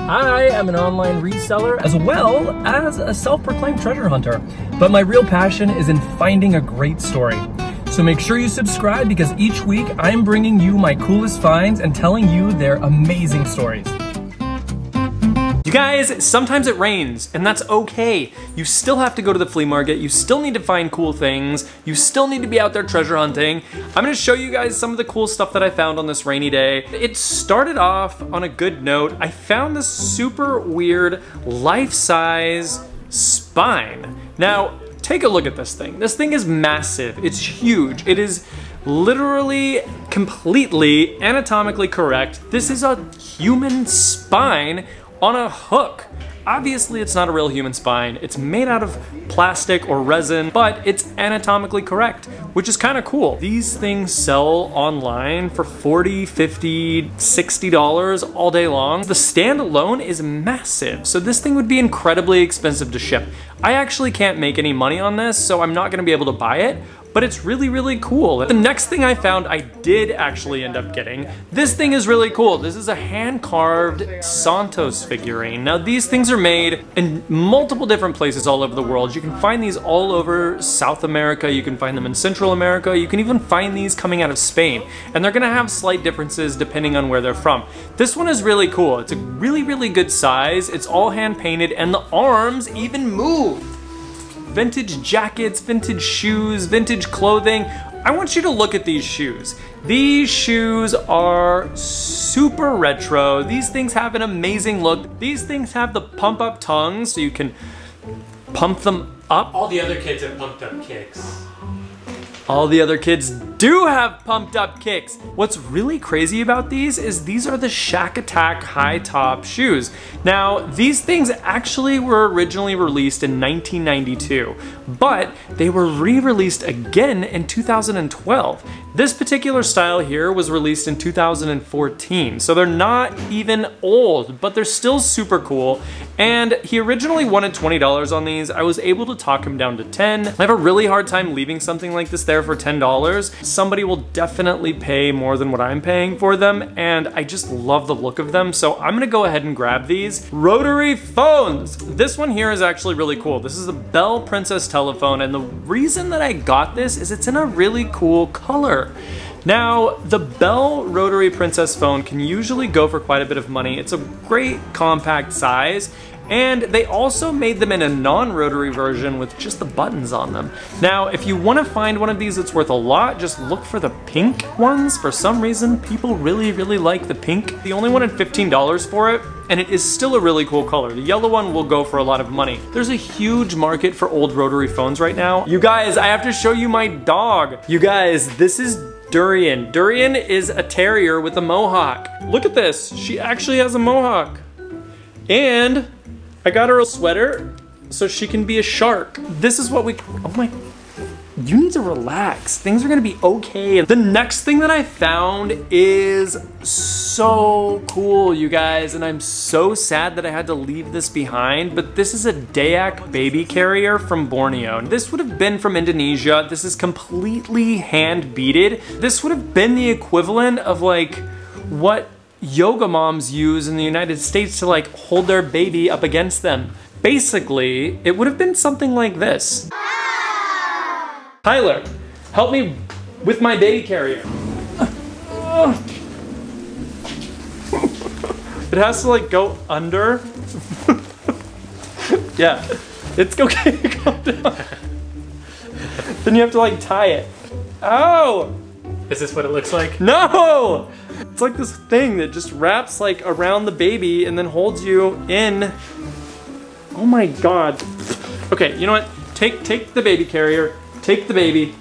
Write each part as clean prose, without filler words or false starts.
I am an online reseller as well as a self-proclaimed treasure hunter, but my real passion is in finding a great story. So make sure you subscribe because each week I'm bringing you my coolest finds and telling you their amazing stories. You guys, sometimes it rains, and that's okay. You still have to go to the flea market, you still need to find cool things, you still need to be out there treasure hunting. I'm gonna show you guys some of the cool stuff that I found on this rainy day. It started off on a good note. I found this super weird life-size spine. Now, take a look at this thing. This thing is massive, it's huge. It is literally, completely anatomically correct. This is a human spine on a hook. Obviously it's not a real human spine. It's made out of plastic or resin, but it's anatomically correct, which is kind of cool. These things sell online for $40, $50, $60 all day long. The stand alone is massive, so this thing would be incredibly expensive to ship. I actually can't make any money on this, so I'm not gonna be able to buy it, but it's really, really cool. The next thing I found, I did actually end up getting. This thing is really cool. This is a hand-carved Santos figurine. Now, these things are made in multiple different places all over the world. You can find these all over South America. You can find them in Central America. You can even find these coming out of Spain. And they're gonna have slight differences depending on where they're from. This one is really cool. It's a really, really good size. It's all hand-painted, and the arms even move. Vintage jackets, vintage shoes, vintage clothing. I want you to look at these shoes. These shoes are super retro. These things have an amazing look. These things have the pump up tongues so you can pump them up. All the other kids have pumped up kicks. All the other kids do have pumped up kicks. What's really crazy about these is these are the Shaq Attack high top shoes. Now, these things actually were originally released in 1992, but they were re-released again in 2012. This particular style here was released in 2014, so they're not even old, but they're still super cool. And he originally wanted $20 on these. I was able to talk him down to 10. I have a really hard time leaving something like this there for $10. Somebody will definitely pay more than what I'm paying for them, and I just love the look of them, so I'm gonna go ahead and grab these. Rotary phones! This one here is actually really cool. This is a Bell Princess telephone, and the reason that I got this is it's in a really cool color. Now, the Bell Rotary Princess phone can usually go for quite a bit of money. It's a great compact size, and they also made them in a non-rotary version with just the buttons on them. Now, if you want to find one of these that's worth a lot, just look for the pink ones. For some reason, people really, really like the pink. They only wanted $15 for it, and it is still a really cool color. The yellow one will go for a lot of money. There's a huge market for old rotary phones right now. You guys, I have to show you my dog. You guys, this is Durian. Durian is a terrier with a mohawk. Look at this, she actually has a mohawk. And I got her a sweater so she can be a shark. This is what we, oh my, you need to relax. Things are gonna be okay. The next thing that I found is so cool, you guys, and I'm so sad that I had to leave this behind, but this is a Dayak baby carrier from Borneo. This would have been from Indonesia. This is completely hand beaded. This would have been the equivalent of like what yoga moms use in the United States to like hold their baby up against them. Basically, it would have been something like this. Tyler, help me with my baby carrier. It has to like go under. Yeah, it's okay, calm down. Then you have to like tie it. Ow! Is this what it looks like? No! It's like this thing that just wraps like around the baby and then holds you in. Oh my God. Okay, you know what? Take the baby carrier, take the baby.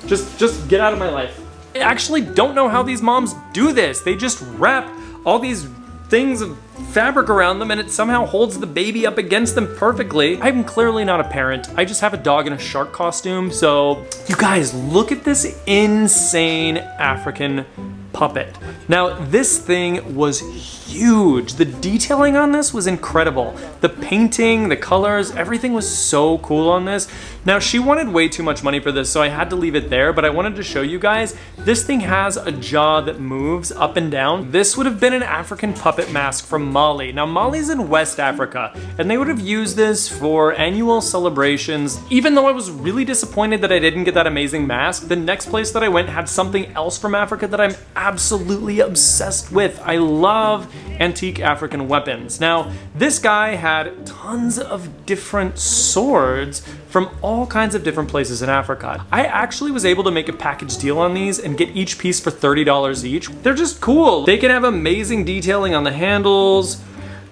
Just get out of my life. I actually don't know how these moms do this. They just wrap all these things of fabric around them and it somehow holds the baby up against them perfectly. I'm clearly not a parent. I just have a dog in a shark costume. So you guys, look at this insane African puppet. Now, this thing was huge. The detailing on this was incredible. The painting, the colors, everything was so cool on this. Now, she wanted way too much money for this, so I had to leave it there, but I wanted to show you guys, this thing has a jaw that moves up and down. This would have been an African puppet mask from Mali. Now, Mali's in West Africa, and they would have used this for annual celebrations. Even though I was really disappointed that I didn't get that amazing mask, the next place that I went had something else from Africa that I'm absolutely obsessed with. I love antique African weapons. Now, this guy had tons of different swords from all kinds of different places in Africa. I actually was able to make a package deal on these and get each piece for $30 each. They're just cool. They can have amazing detailing on the handles.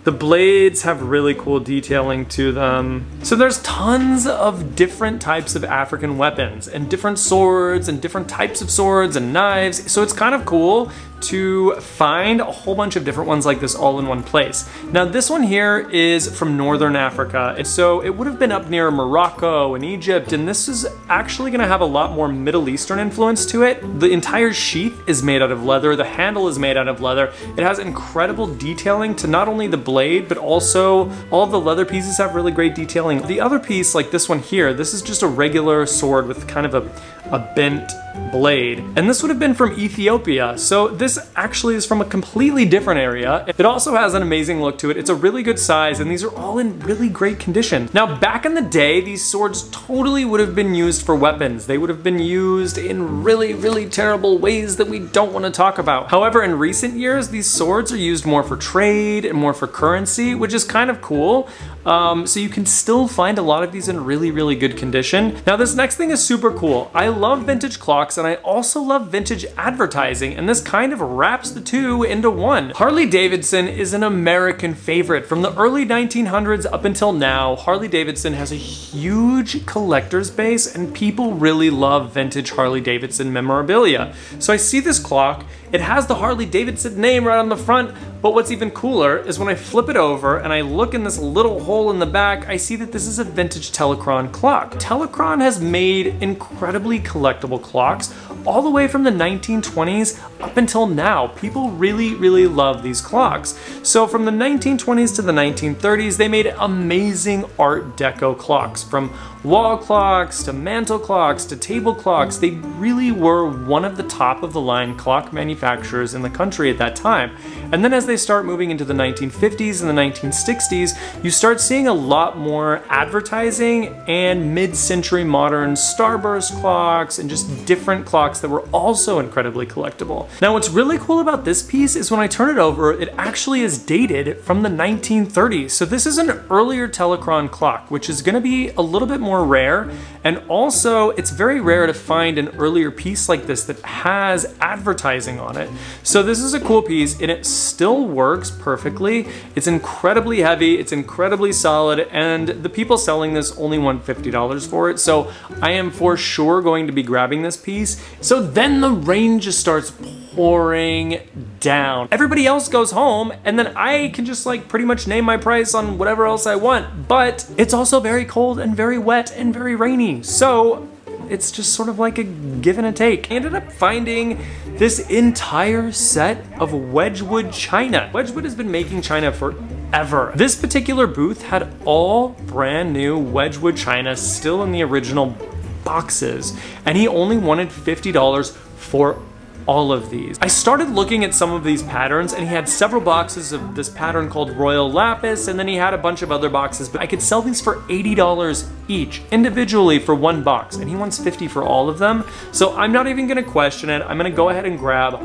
The blades have really cool detailing to them. So there's tons of different types of African weapons and different swords and different types of swords and knives. So it's kind of cool to find a whole bunch of different ones like this all in one place. Now this one here is from Northern Africa, and so it would have been up near Morocco and Egypt, and this is actually gonna have a lot more Middle Eastern influence to it. The entire sheath is made out of leather, the handle is made out of leather. It has incredible detailing to not only the blade, but also all of the leather pieces have really great detailing. The other piece, like this one here, this is just a regular sword with kind of a bent blade, and this would have been from Ethiopia. So this actually is from a completely different area. It also has an amazing look to it. It's a really good size, and these are all in really great condition. Now, back in the day, these swords totally would have been used for weapons. They would have been used in really, really terrible ways that we don't want to talk about. However, in recent years, these swords are used more for trade and more for currency, which is kind of cool. So you can still find a lot of these in really, really good condition. Now, this next thing is super cool. I love vintage clocks, and I also love vintage advertising, and this kind of wraps the two into one. Harley-Davidson is an American favorite. From the early 1900s up until now, Harley-Davidson has a huge collector's base, and people really love vintage Harley-Davidson memorabilia. So I see this clock, it has the Harley-Davidson name right on the front, but what's even cooler is when I flip it over and I look in this little hole in the back, I see that this is a vintage Telechron clock. Telechron has made incredibly collectible clocks all the way from the 1920s up until now. People really, really love these clocks. So from the 1920s to the 1930s, they made amazing Art Deco clocks. From wall clocks to mantle clocks to table clocks, they really were one of the top of the line clock manufacturers in the country at that time. And then as they start moving into the 1950s and the 1960s, you start seeing a lot more advertising and mid-century modern starburst clocks and just different clocks that were also incredibly collectible. Now, what's really cool about this piece is when I turn it over, it actually is dated from the 1930s. So this is an earlier Telechron clock, which is gonna be a little bit more rare. And also, it's very rare to find an earlier piece like this that has advertising on it. So this is a cool piece, and it still works perfectly. It's incredibly heavy, it's incredibly solid, and the people selling this only want $50 for it. So I am for sure going to be grabbing this piece. So then the rain just starts pouring down. Everybody else goes home, and then I can just like pretty much name my price on whatever else I want. But it's also very cold and very wet and very rainy. So it's just sort of like a give and a take. I ended up finding this entire set of Wedgwood china. Wedgwood has been making china forever. This particular booth had all brand new Wedgwood china still in the original boxes, and he only wanted $50 for all of these. I started looking at some of these patterns, and he had several boxes of this pattern called Royal Lapis, and then he had a bunch of other boxes, but I could sell these for $80 each, individually for one box, and he wants $50 for all of them. So I'm not even gonna question it. I'm gonna go ahead and grab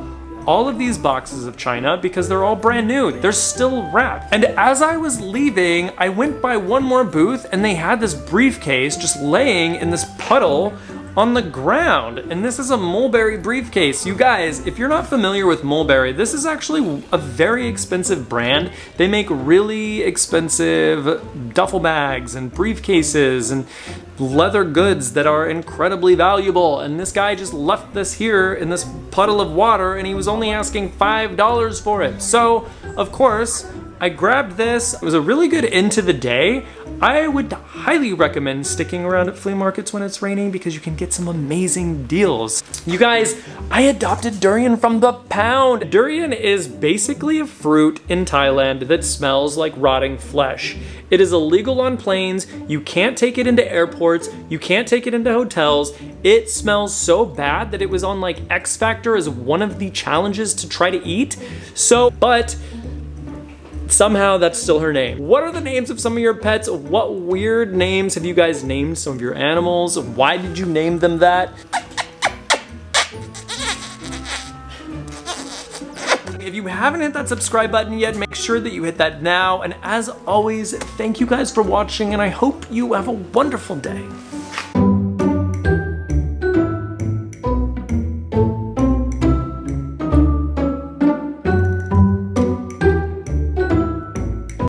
all of these boxes of china because they're all brand new. They're still wrapped. And as I was leaving, I went by one more booth, and they had this briefcase just laying in this puddle on the ground, and this is a Mulberry Briefcase. You guys, if you're not familiar with Mulberry, this is actually a very expensive brand. They make really expensive duffel bags and briefcases and leather goods that are incredibly valuable, and this guy just left this here in this puddle of water, and he was only asking $5 for it. So, of course, I I grabbed this. It was a really good end to the day. I would highly recommend sticking around at flea markets when it's raining because you can get some amazing deals. You guys, I adopted durian from the pound. Durian is basically a fruit in Thailand that smells like rotting flesh. It is illegal on planes. You can't take it into airports. You can't take it into hotels. It smells so bad that it was on like X Factor as one of the challenges to try to eat. But somehow that's still her name. What are the names of some of your pets? What weird names have you guys named some of your animals? Why did you name them that? If you haven't hit that subscribe button yet, make sure that you hit that now. And as always, thank you guys for watching, and I hope you have a wonderful day.